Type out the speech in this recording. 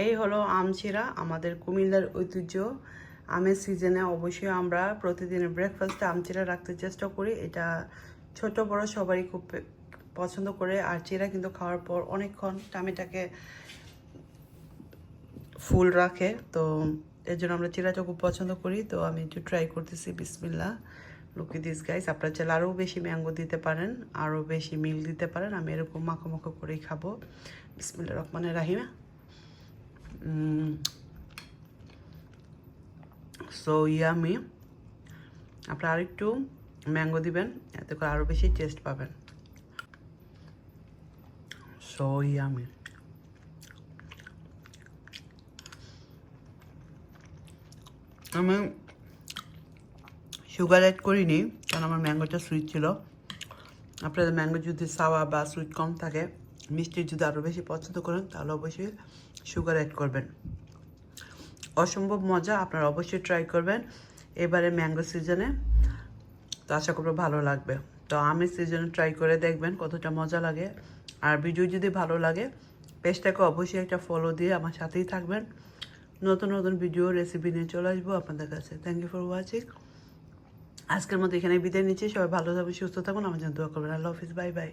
এই হলো আম চিরা, আমাদের কুমিল্লার ঐতিহ্য। আমের সিজনে অবশ্যই আমরা প্রতিদিনের ব্রেকফাস্টে আম চিরা রাখতে চেষ্টা করি। এটা ছোট বড় সবারই খুব পছন্দ করে। আর চিরা কিন্তু খাওয়ার পর অনেকক্ষণ টামিটাকে ফুল রাখে, তো এর জন্য আমরা চিরাটা খুব পছন্দ করি। তো আমি একটু ট্রাই করতেছি। বিসমিল্লাহ, লুক এট দিস গাইস। আপনারা চাইলে আরও বেশি ম্যাঙ্গো দিতে পারেন, আরও বেশি মিল্ক দিতে পারেন। আমি এরকম মাখো মাখো করেই খাবো। বিসমিল্লাহ রহমানির রাহিম। So yummy. আপনারা আরেকটু ম্যাঙ্গো দিবেন, এতে করে আরও বেশি টেস্ট পাবেন। So yummy. আমি সুগার অ্যাড করিনি, কারণ আমার ম্যাঙ্গোটা সুইট ছিল। আপনাদের ম্যাঙ্গো যদি সাওয়া বা সুইট কম থাকে, মিষ্টি যদি আরও বেশি পছন্দ করেন, তাহলে অবশ্যই সুগার অ্যাড করবেন। অসম্ভব মজা, আপনারা অবশ্যই ট্রাই করবেন এবারে ম্যাঙ্গো সিজনে। তো আশা করবো ভালো লাগবে। তো আমের সিজনে ট্রাই করে দেখবেন কতটা মজা লাগে। আর ভিডিও যদি ভালো লাগে, পেজটাকে অবশ্যই একটা ফলো দিয়ে আমার সাথেই থাকবেন। নতুন নতুন ভিডিও রেসিপি নিয়ে চলে আসবো আপনাদের কাছে। Thank you for watching. আজকের মতো এখানে বিদায় নিচ্ছি। সবাই ভালো থাকবেন, সুস্থ থাকুন, আমার জন্য দোয়া করবেন। আল্লাহ হাফিজ, বাই বাই।